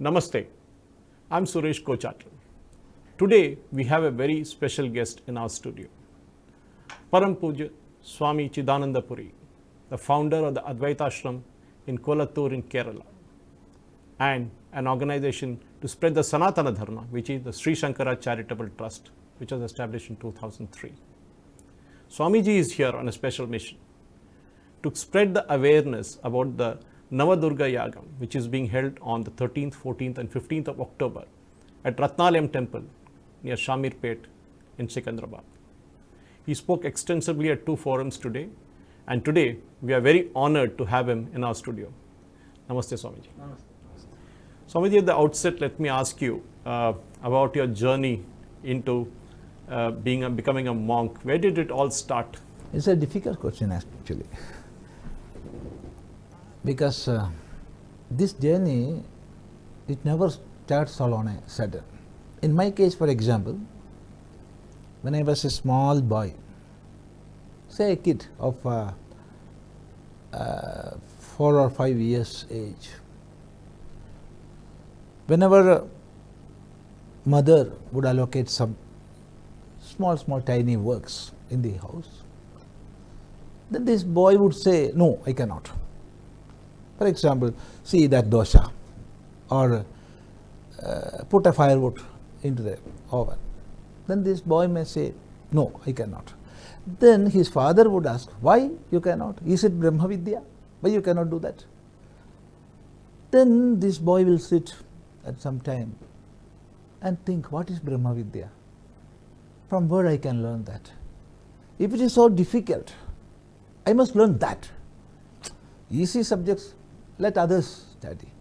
Namaste, I'm Suresh Kochattil. Today we have a very special guest in our studio. Param Puja Swami Chidananda Puri, the founder of the Advaitha Ashramam in Kolathur in Kerala, and an organization to spread the Sanatana Dharma, which is the Sri Shankara Charitable Trust, which was established in 2003. Swamiji is here on a special mission to spread the awareness about the Navadurga Yagam, which is being held on the 13th, 14th and 15th of October at Ratnalayam Temple near Shamirpet in Secunderabad. He spoke extensively at two forums today, and today we are very honored to have him in our studio. Namaste, Swamiji. Namaste. Swamiji, at the outset, let me ask you about your journey into becoming a monk. Where did it all start? It's a difficult question actually. Because this journey, it never starts all on a sudden. In my case, for example, when I was a small boy, say a kid of 4 or 5 years age, whenever mother would allocate some small tiny works in the house, then this boy would say, "No, I cannot." For example, see that dosha, or put a firewood into the oven. Then this boy may say, "No, I cannot." Then his father would ask, "Why you cannot? Is it Brahma Vidya? Why you cannot do that?" Then this boy will sit at some time and think, what is Brahma Vidya? From where I can learn that? If it is so difficult, I must learn that. Easy subjects, let others study.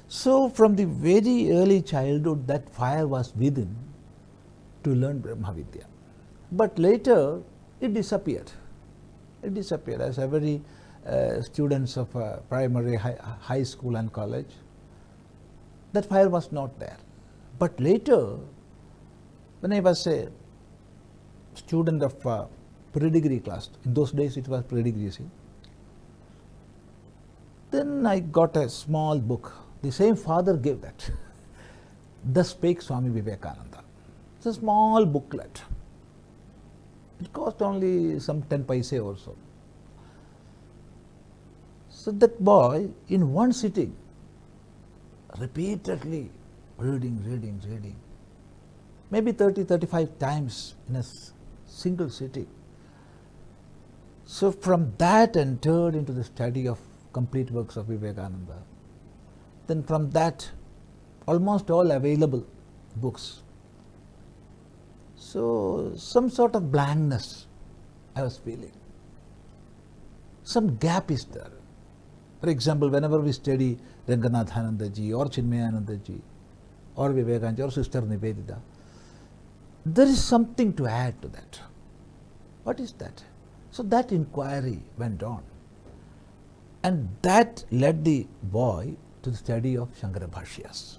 So from the very early childhood, that fire was within to learn Brahma Vidya. But later, it disappeared. It disappeared, as every students of primary, high school and college. That fire was not there. But later, when I was a student of pre-degree class, in those days it was pre-degree, then I got a small book. The same father gave that. Thus Spake Swami Vivekananda. It's a small booklet. It cost only some 10 paise or so. So that boy, in one sitting, repeatedly reading, maybe 30-35 times in a single sitting. So from that entered into the study of complete works of Vivekananda. Then from that, almost all available books. So some sort of blankness I was feeling. Some gap is there. For example, whenever we study Ranganathananda ji or Chinmayananda ji or Vivekananda or Sister Nivedita, there is something to add to that. What is that? So that inquiry went on. And that led the boy to the study of Shankara Bhashyas.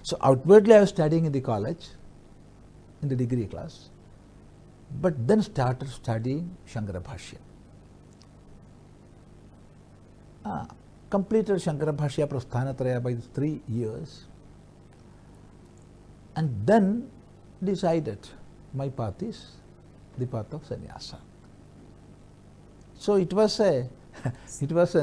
So outwardly I was studying in the college, in the degree class, but then started studying Shankara Bhashya. Completed Shankara Bhashya Prasthanatraya by 3 years, and then decided my path is the path of sannyasa. So it was a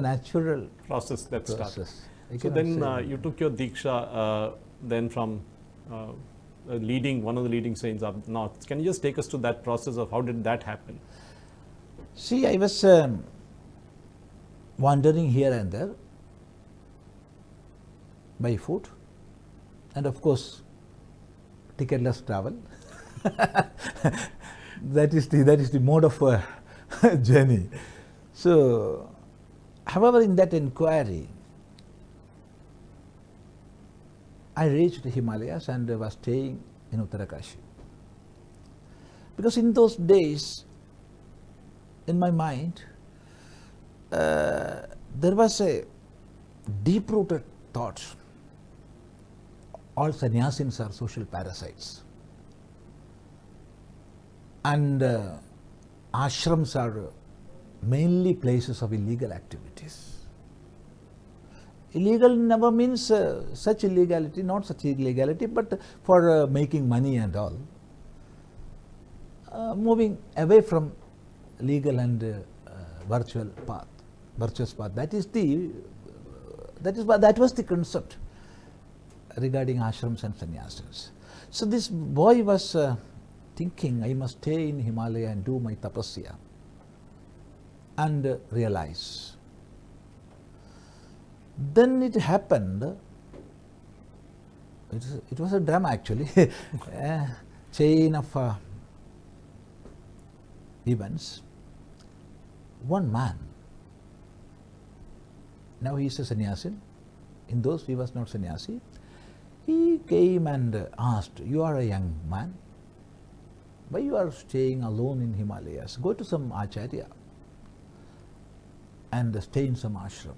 natural Process that started. I So cannot then say you took your Diksha then from one of the leading saints up north. Can you just take us to that process of how did that happen? See, I was wandering here and there by foot, and of course, ticketless travel. that is the mode of journey. So, however, in that inquiry, I reached the Himalayas and was staying in Uttarakashi. Because in those days, in my mind, there was a deep-rooted thought. All sannyasins are social parasites. And ashrams are mainly places of illegal activities. Illegal never means such illegality, not such illegality, but for making money and all. Moving away from legal and virtuous path. That was the concept regarding ashrams and sannyasins. So this boy was thinking, I must stay in Himalaya and do my tapasya, and realize. Then it happened, it was a drama actually, a chain of events. One man, now he is a sannyasin, in those he was not sannyasi, he came and asked, you are a young man, why you are staying alone in Himalayas? Go to some acharya and stay in some ashram.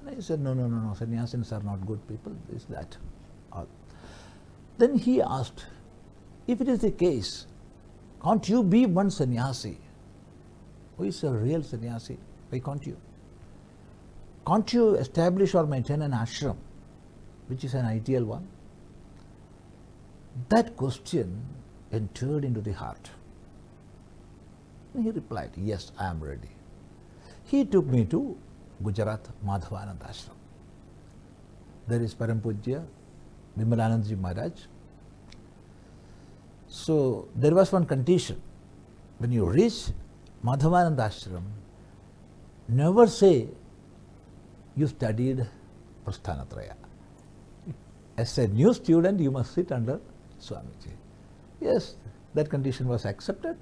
And I said, no, sannyasins are not good people, this, that, all. Then he asked, if it is the case, can't you be one sannyasi? Who is a real sannyasi? Why can't you? Can't you establish or maintain an ashram, which is an ideal one? That question entered into the heart. And he replied, yes, I am ready. He took me to Gujarat Madhathipati Ashram. There is Param Pujya Vimalanandji Maharaj. So there was one condition. When you reach Madhavananda Ashram, never say you studied Prasthanatraya. As a new student, you must sit under Swamiji. Yes, that condition was accepted,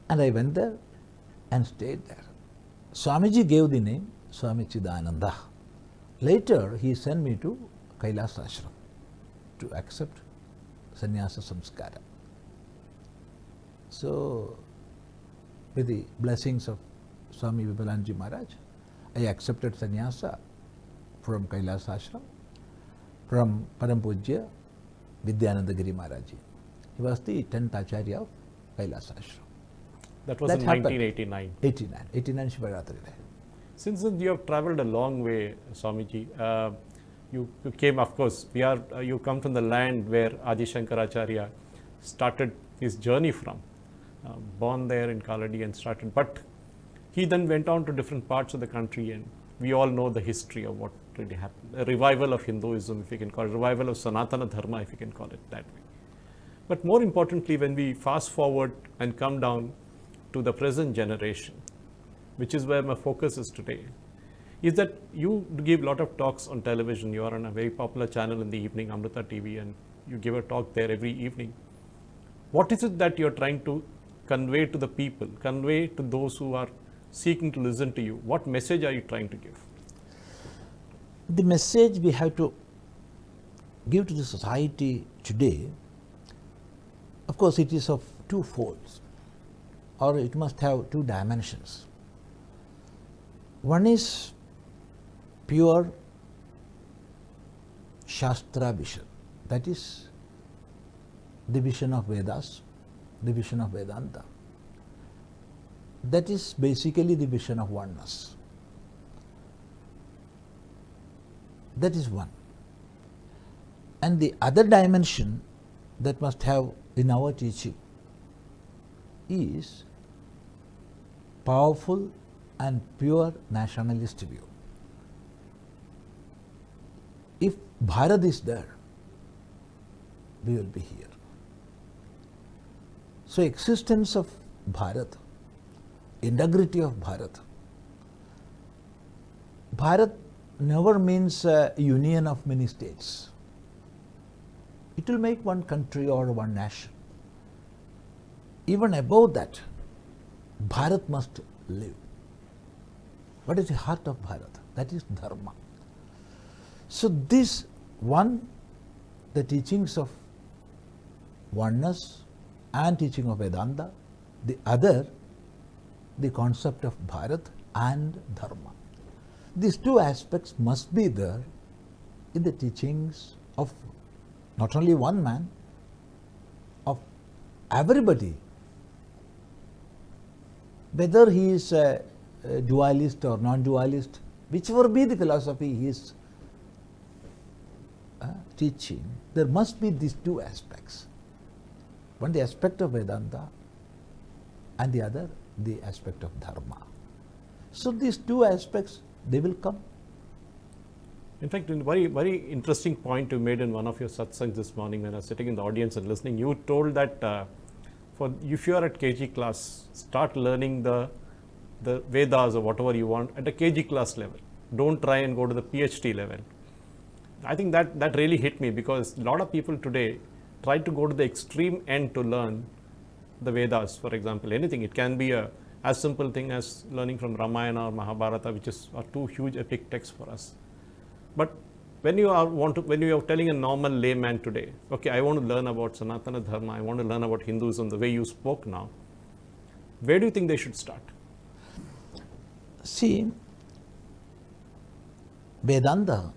and I went there and stayed there. Swamiji gave the name Swami Chidananda. Later, he sent me to Kailas Ashram to accept sannyasa samskara. So, with the blessings of Swami Vimalanandji Maharaj, I accepted sannyasa from Kailas Ashram, from Param Pujya Vidyananda Giri Maharaj. He was the 10th Acharya of Kailas Ashram. That was in 1989. 89 Shivaratri Day. Since then, you have travelled a long way, Swamiji. You came, of course, you come from the land where Adi Shankaracharya started his journey from. Born there in Kaladi and started, but he then went on to different parts of the country, and we all know the history of what really happened. A revival of Hinduism, if you can call it, revival of Sanatana Dharma, if you can call it that way. But more importantly, when we fast forward and come down to the present generation, which is where my focus is today, is that you give a lot of talks on television. You are on a very popular channel in the evening, Amrita TV, and you give a talk there every evening. What is it that you're trying to convey to the people, convey to those who are seeking to listen to you? What message are you trying to give? The message we have to give to the society today, of course, it is of two folds, or it must have two dimensions. One is pure Shastra vision, that is the vision of Vedas, the vision of Vedanta. That is basically the vision of oneness. That is one. And the other dimension that must have in our teaching is powerful and pure nationalist view. If Bharat is there, we will be here. So existence of Bharat, integrity of Bharat. Bharat never means a union of many states. It will make one country or one nation. Even above that, Bharat must live. What is the heart of Bharat? That is Dharma. So this one, the teachings of oneness and teaching of Vedanta, the other, the concept of Bharat and Dharma. These two aspects must be there in the teachings of not only one man, of everybody, whether he is a dualist or non-dualist, whichever be the philosophy he is teaching, there must be these two aspects. One, the aspect of Vedanta, and the other, the aspect of Dharma. So these two aspects, they will come. In fact, a very interesting point you made in one of your satsangs this morning when I was sitting in the audience and listening. You told that if you are at KG class, start learning the Vedas or whatever you want at a KG class level. Don't try and go to the PhD level. I think that really hit me, because a lot of people today try to go to the extreme end to learn the Vedas, for example, anything. It can be as simple thing as learning from Ramayana or Mahabharata, which are two huge epic texts for us. But when you are telling a normal layman today, okay, I want to learn about Sanatana Dharma, I want to learn about Hinduism the way you spoke now, where do you think they should start? See, Vedanta,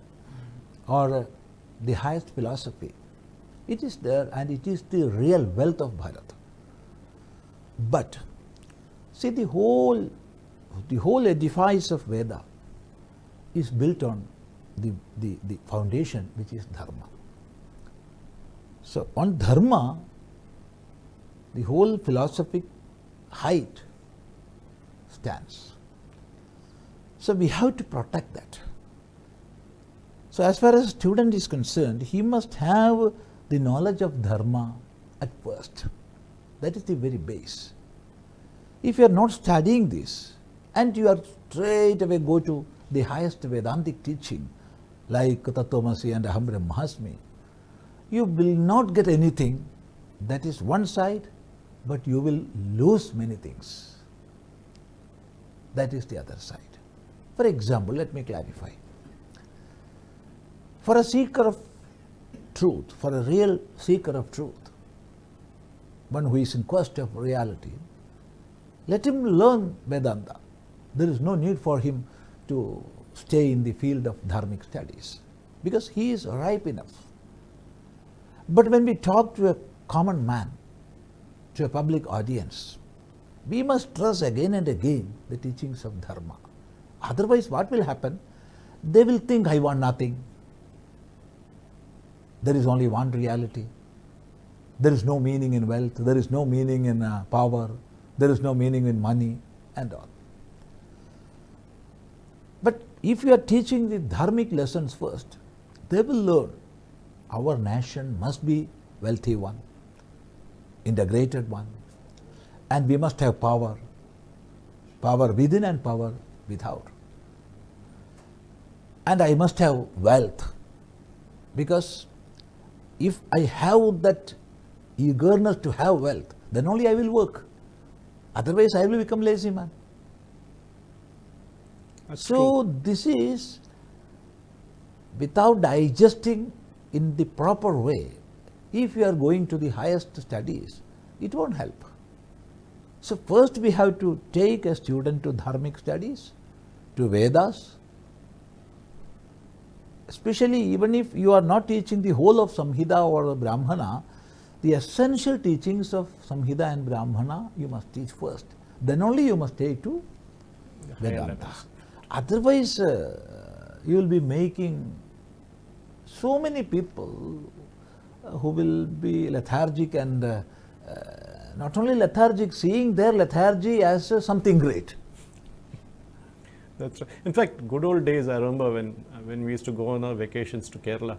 or the highest philosophy, it is there and it is the real wealth of Bharat. But see, the whole edifice of Veda is built on the foundation, which is Dharma. So on Dharma, the whole philosophic height stands. So we have to protect that. So as far as a student is concerned, he must have the knowledge of Dharma at first. That is the very base. If you are not studying this and you are straight away go to the highest Vedantic teaching like Tattvamasi and Aham Brahmasmi, you will not get anything. That is one side, but you will lose many things. That is the other side. For example, let me clarify. For a seeker of truth, for a real seeker of truth, one who is in quest of reality, let him learn Vedanta. There is no need for him to stay in the field of dharmic studies, because he is ripe enough. But when we talk to a common man, to a public audience, we must stress again and again the teachings of Dharma. Otherwise, what will happen? They will think, I want nothing. There is only one reality. There is no meaning in wealth. There is no meaning in power. There is no meaning in money, and all. But if you are teaching the dharmic lessons first, they will learn our nation must be wealthy one, integrated one, and we must have power within and power without. And I must have wealth, because if I have that eagerness to have wealth, then only I will work. Otherwise, I will become lazy man. That's so true. This is without digesting in the proper way. If you are going to the highest studies, it won't help. So first we have to take a student to dharmic studies, to Vedas. Especially even if you are not teaching the whole of Samhita or Brahmana, the essential teachings of Samhita and Brahmana you must teach first. Then only you must take to Vedanta. Otherwise, you will be making so many people who will be lethargic and not only lethargic, seeing their lethargy as something great. That's right. In fact, good old days, I remember when we used to go on our vacations to Kerala,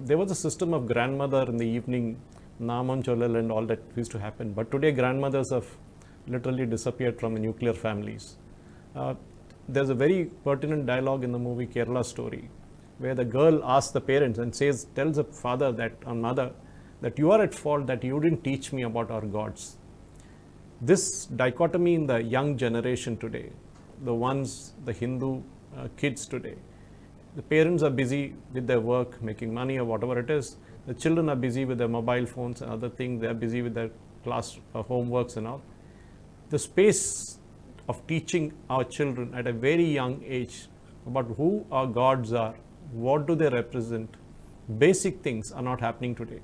there was a system of grandmother in the evening, Namam Cholal and all that used to happen. But today, grandmothers have literally disappeared from the nuclear families. There's a very pertinent dialogue in the movie Kerala Story, where the girl asks the parents and tells the father that, or mother, that you are at fault that you didn't teach me about our gods. This dichotomy in the young generation today, the Hindu kids today, the parents are busy with their work, making money or whatever it is. The children are busy with their mobile phones and other things. They are busy with their class homeworks and all. The space of teaching our children at a very young age about who our gods are, what do they represent, basic things are not happening today.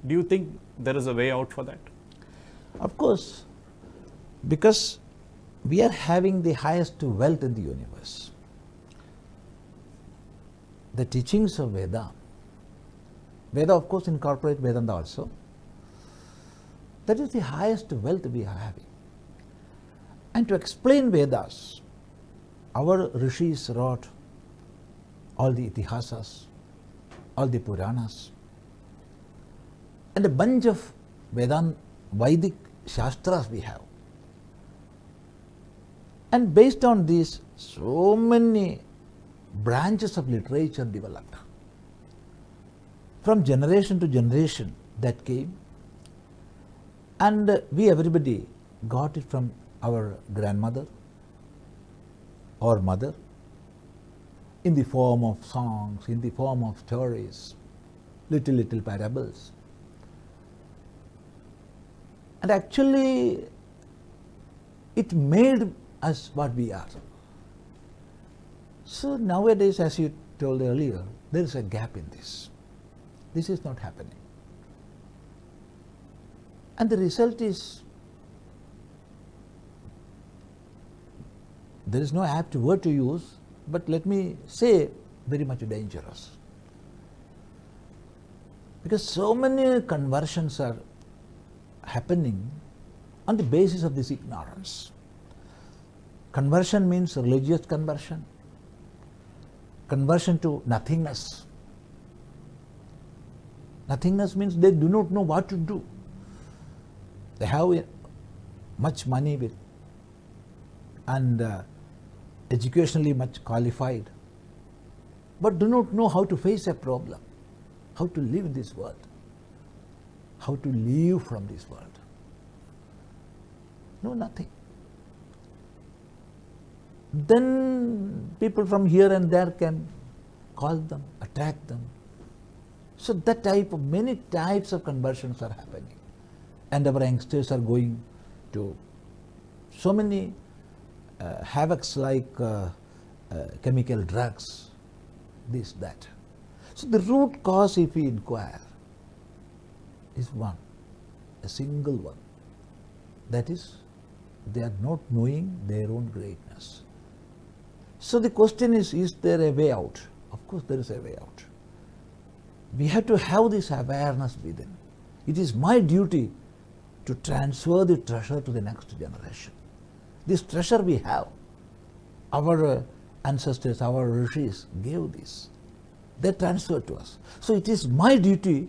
Do you think there is a way out for that? Of course, because we are having the highest wealth in the universe. The teachings of Veda Veda of course incorporate Vedanta also. That is the highest wealth we are having. And to explain Vedas, our rishis wrote all the itihasas, all the Puranas, and a bunch of Vedic Shastras we have. And based on these, so many branches of literature developed. From generation to generation that came, and we everybody got it from our grandmother or mother in the form of songs, in the form of stories, little parables. And actually it made us what we are. So nowadays, as you told earlier, there is a gap in this. This is not happening. And the result is, there is no apt word to use, but let me say very much dangerous. Because so many conversions are happening on the basis of this ignorance. Conversion means religious conversion, conversion to nothingness. Nothingness means they do not know what to do. They have much money with and educationally much qualified, but do not know how to face a problem, how to live in this world, how to live from this world. No, nothing. Then people from here and there can call them, attack them. So that type of, many types of conversions are happening. And our youngsters are going to so many havocs like chemical drugs, this, that. So the root cause, if we inquire, is one, a single one. That is, they are not knowing their own greatness. So the question is there a way out? Of course there is a way out. We have to have this awareness within. It is my duty to transfer the treasure to the next generation. This treasure we have. Our ancestors, our rishis gave this. They transferred to us. So it is my duty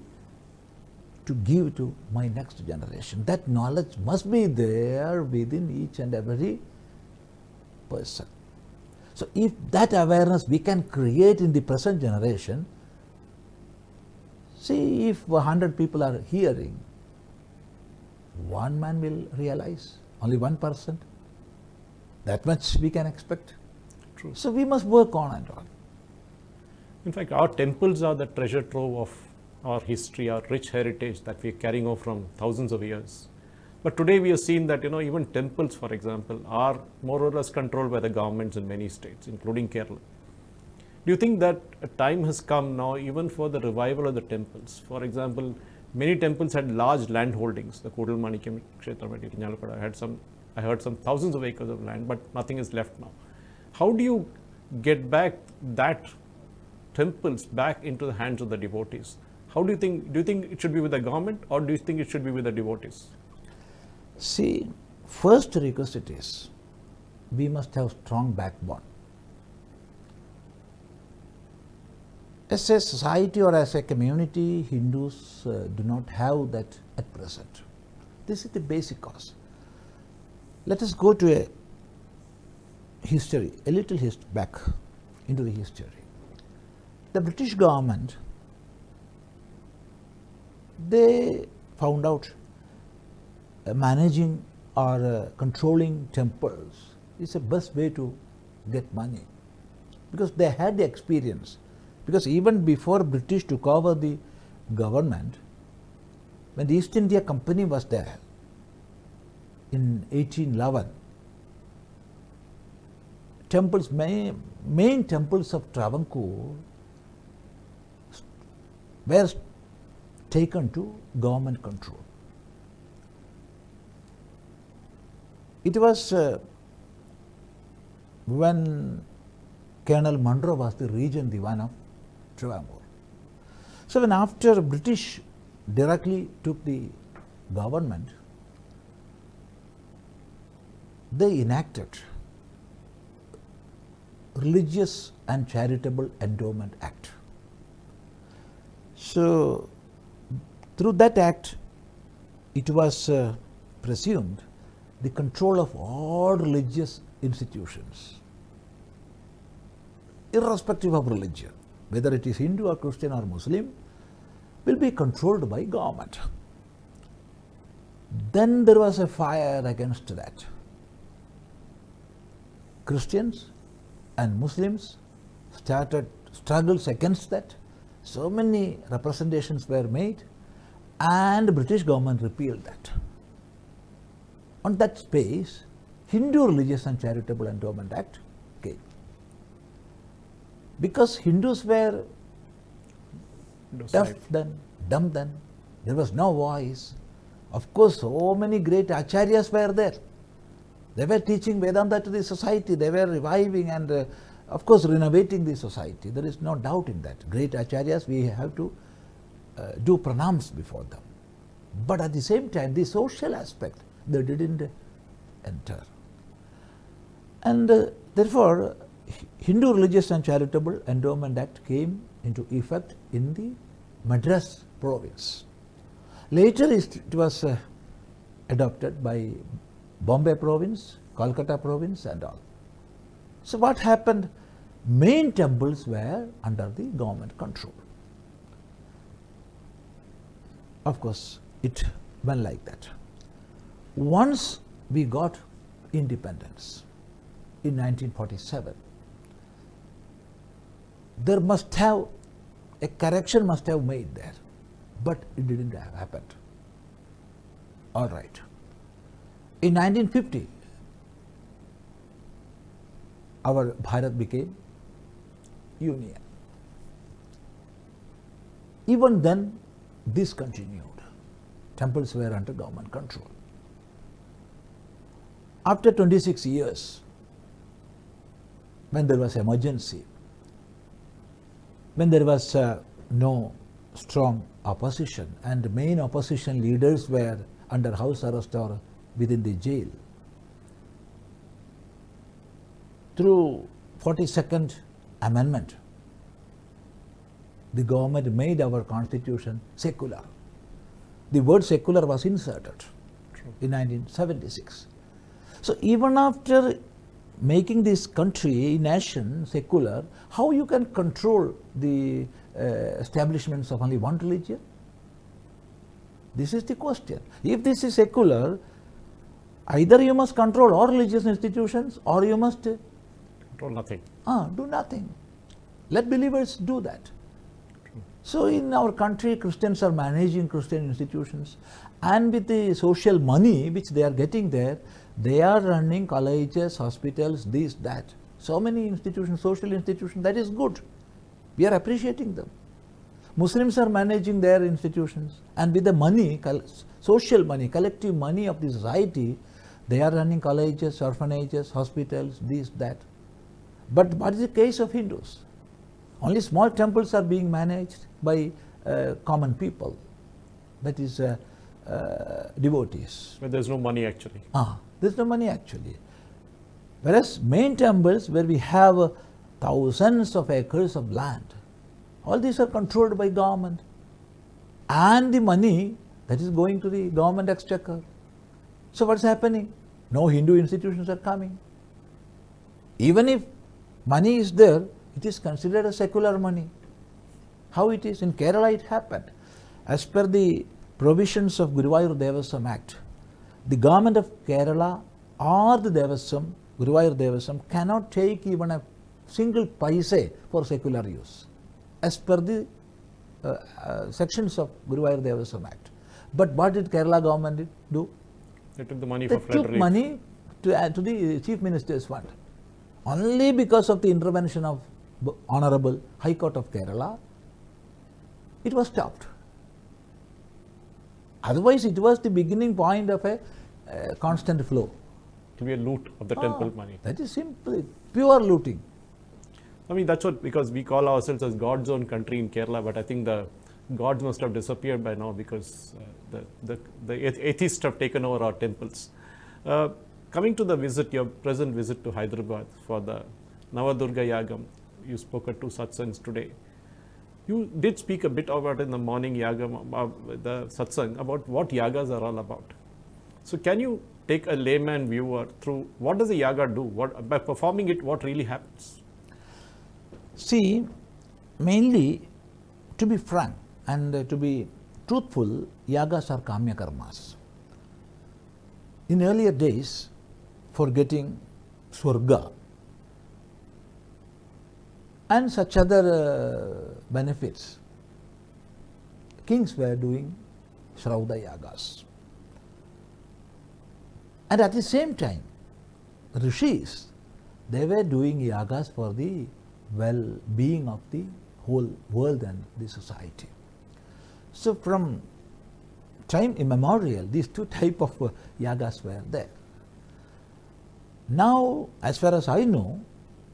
to give to my next generation. That knowledge must be there within each and every person. So if that awareness we can create in the present generation, see, if 100 people are hearing, one man will realize, only 1%. That much we can expect. True. So we must work on and on. In fact, our temples are the treasure trove of our history, our rich heritage that we are carrying over from thousands of years. But today we have seen that, even temples, for example, are more or less controlled by the governments in many states, including Kerala. Do you think that a time has come now even for the revival of the temples? For example, many temples had large land holdings. The Kodalmanikam Kshetra, I heard some thousands of acres of land, but nothing is left now. How do you get back that temples back into the hands of the devotees? How do you think it should be with the government, or do you think it should be with the devotees? See, first request it is, we must have strong backbone. As a society or as a community, Hindus do not have that at present. This is the basic cause. Let us go to a history, a little back into the history. The British government, they found out managing or controlling temples is the best way to get money, because they had the experience. Because even before British took over the government, when the East India Company was there in 1811, temples, main temples of Travancore were taken to government control. It was when Colonel Munro was the Regent Diwan of Travancore. So when after British directly took the government, they enacted Religious and Charitable Endowment Act. So through that act, it was presumed the control of all religious institutions, irrespective of religion, whether it is Hindu or Christian or Muslim, will be controlled by government. Then there was a fire against that. Christians and Muslims started struggles against that. So many representations were made, and the British government repealed that. On that space, Hindu Religious and Charitable Endowment Act came. Because Hindus were deaf then, dumb then, there was no voice. Of course, so many great acharyas were there. They were teaching Vedanta to the society, they were reviving and of course renovating the society. There is no doubt in that. Great acharyas, we have to do pranams before them. But at the same time, the social aspect, they didn't enter. And therefore, Hindu Religious and Charitable Endowment Act came into effect in the Madras province. Later it was adopted by Bombay province, Kolkata province and all. So what happened? Main temples were under the government control. Of course, it went like that. Once we got independence in 1947, there must have, a correction must have made there, but it didn't have happened. All right. In 1950, our Bharat became union. Even then, this continued. Temples were under government control. After 26 years, when there was emergency, when there was no strong opposition and main opposition leaders were under house arrest or within the jail, through 42nd Amendment, the government made our constitution secular. The word secular was inserted in 1976. So even after making this country, nation secular, how you can control the establishments of only one religion? This is the question. If this is secular, either you must control all religious institutions or you must control nothing. Do nothing. Let believers do that. So in our country, Christians are managing Christian institutions, and with the social money which they are getting there, they are running colleges, hospitals, this, that. So many institutions, social institutions, that is good. We are appreciating them. Muslims are managing their institutions, and with the money, social money, collective money of the society, they are running colleges, orphanages, hospitals, this, that. But what is the case of Hindus? Only small temples are being managed by common people, that is devotees. But there is no money actually. There is no money actually. Whereas main temples where we have thousands of acres of land, all these are controlled by government, and the money that is going to the government exchequer. So what's happening? No Hindu institutions are coming. Even if money is there, it is considered as secular money. How it is? In Kerala it happened. As per the provisions of Guruvayur Devasam Act, the government of Kerala or the Devasam, Guruvayur Devasam, cannot take even a single paise for secular use, as per the sections of Guruvayur Devasam Act. But what did Kerala government do? They took the money They for flood took relief. money to add to the Chief Minister's fund. Only because of the intervention of Honorable High Court of Kerala, it was stopped. Otherwise, it was the beginning point of a constant flow. To be a loot of the temple money. That is simply pure looting. I mean, that's what, because we call ourselves as God's own country in Kerala, but I think the gods must have disappeared by now because the atheists have taken over our temples. Coming to the visit, your present visit to Hyderabad for the Navadurga Yagam, you spoke at 2 satsangs today. You did speak a bit about it in the morning yagam, the satsang, about what yagas are all about. So can you take a layman viewer through what does a yaga do? By performing it, what really happens? See, mainly, to be frank and to be truthful, yagas are kamya karmas. In earlier days, for getting swarga and such other benefits, kings were doing Shrauda yagas. And at the same time, rishis, they were doing yagas for the well-being of the whole world and the society. So from time immemorial, these 2 types of yagas were there. Now, as far as I know,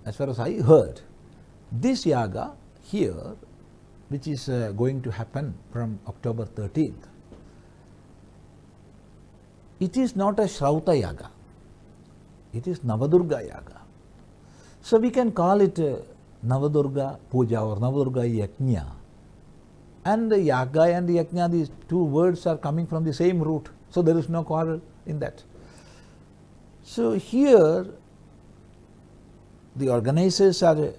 as far as I heard, this yaga here, which is going to happen from October 13th, it is not a Shrauta yaga, it is Navadurga yaga. So we can call it Navadurga Puja or Navadurga Yajna. And the yaga and the yajna, these 2 words are coming from the same root, so there is no quarrel in that. So here, the organizers are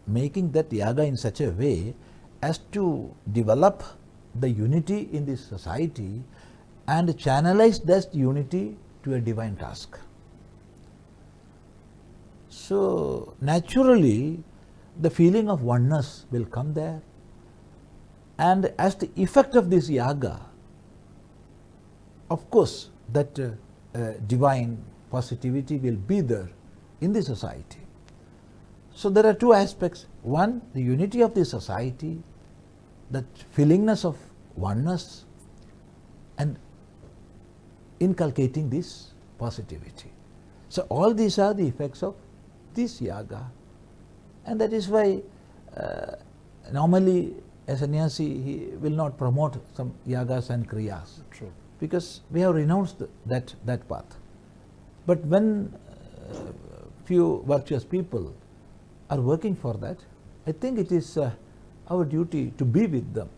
making that yaga in such a way as to develop the unity in this society and channelize that unity to a divine task. So naturally, the feeling of oneness will come there, and as the effect of this yaga, of course, that divine positivity will be there in the society. So there are 2 aspects. One, the unity of the society, that feelingness of oneness, and inculcating this positivity. So all these are the effects of this yaga, and that is why normally a sannyasi, he will not promote some yagas and kriyas. True. Because we have renounced that path. But when few virtuous people are working for that, I think it is our duty to be with them.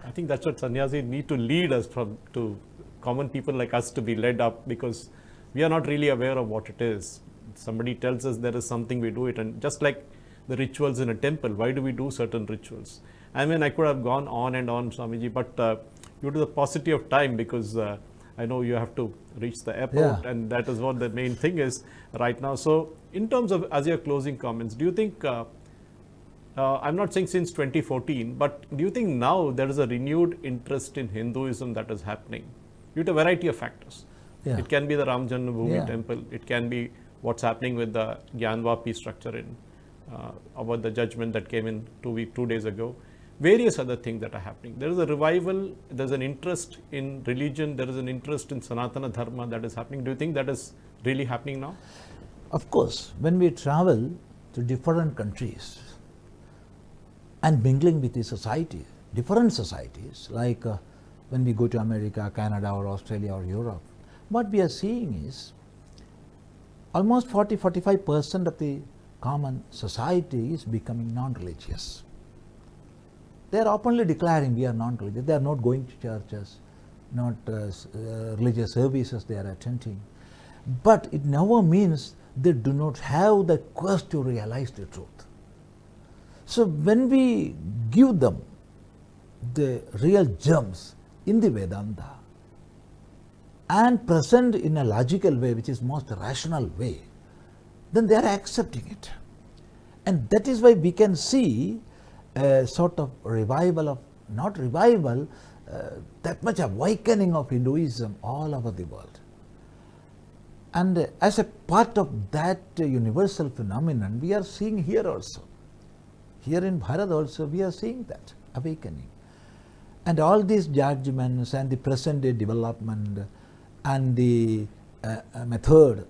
I think that's what sannyasi need to lead us to common people like us to be led up, because we are not really aware of what it is. Somebody tells us there is something, we do it, and just like the rituals in a temple, why do we do certain rituals? I mean, I could have gone on and on, Swamiji, but due to the paucity of time, because I know you have to reach the airport, and that is what the main thing is right now. So in terms of, as your closing comments, do you think, I'm not saying since 2014, but do you think now there is a renewed interest in Hinduism that is happening due to a variety of factors? It can be the Ram Janmabhoomi temple, it can be what's happening with the Gyanvapi structure in about the judgment that came in 2 days ago, various other things that are happening. There is a revival, there's an interest in religion, there is an interest in Sanatana Dharma that is happening. Do you think that is really happening now? Of course, when we travel to different countries and mingling with the society, different societies, like when we go to America, Canada or Australia or Europe, what we are seeing is almost 40-45% of the common society is becoming non-religious. They are openly declaring we are non-religious. They are not going to churches, not religious services they are attending. But it never means they do not have the quest to realize the truth. So when we give them the real gems in the Vedanta and present in a logical way, which is most rational way, then they are accepting it. And that is why we can see a sort of revival of, not revival, that much awakening of Hinduism all over the world. And as a part of that universal phenomenon, we are seeing here also. Here in Bharat also, we are seeing that awakening. And all these judgments and the present day development and the method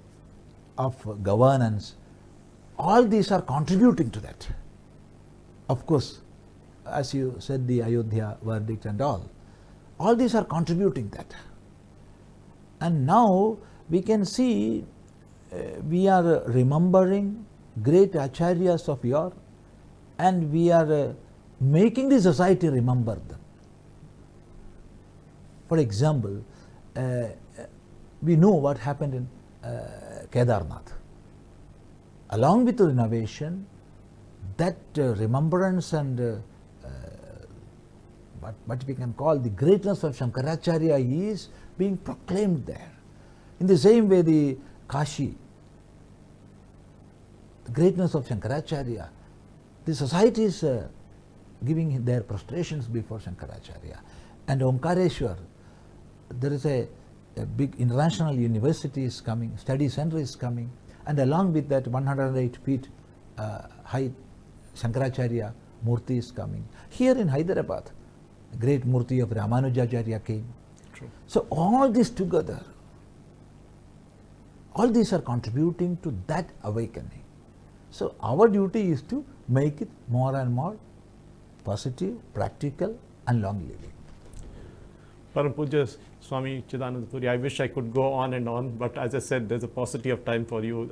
of governance, all these are contributing to that. Of course, as you said, the Ayodhya verdict and all these are contributing that. And now we can see we are remembering great acharyas of yore, and we are making the society remember them. For example, we know what happened in Kedarnath. Along with the renovation, that remembrance and what we can call the greatness of Shankaracharya is being proclaimed there. In the same way, the Kashi, the greatness of Shankaracharya, the society is giving their prostrations before Shankaracharya. And Omkareshwar, there is a big international university is coming, study center is coming, and along with that 108 feet height Shankaracharya Murti is coming. Here in Hyderabad, the great Murti of Ramanujacharya came. True. So all this together, all these are contributing to that awakening. So our duty is to make it more and more positive, practical and long living. Param Pujya Swami Chidananda Puri, I wish I could go on and on, but as I said, there's a paucity of time for you.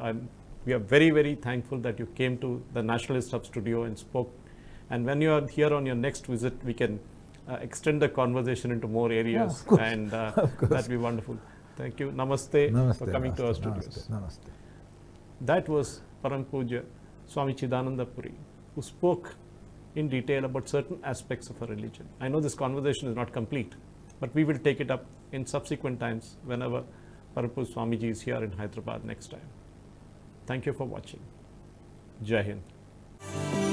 We are very, very thankful that you came to the Nationalist Hub studio and spoke. And when you are here on your next visit, we can extend the conversation into more areas, and that'd be wonderful. Thank you. Namaste, for coming to our studios. Namaste. That was Param Pujya Swami Chidananda Puri, who spoke in detail about certain aspects of our religion. I know this conversation is not complete, but we will take it up in subsequent times whenever Param Pujya Swamiji is here in Hyderabad next time. Thank you for watching. Jai Hind.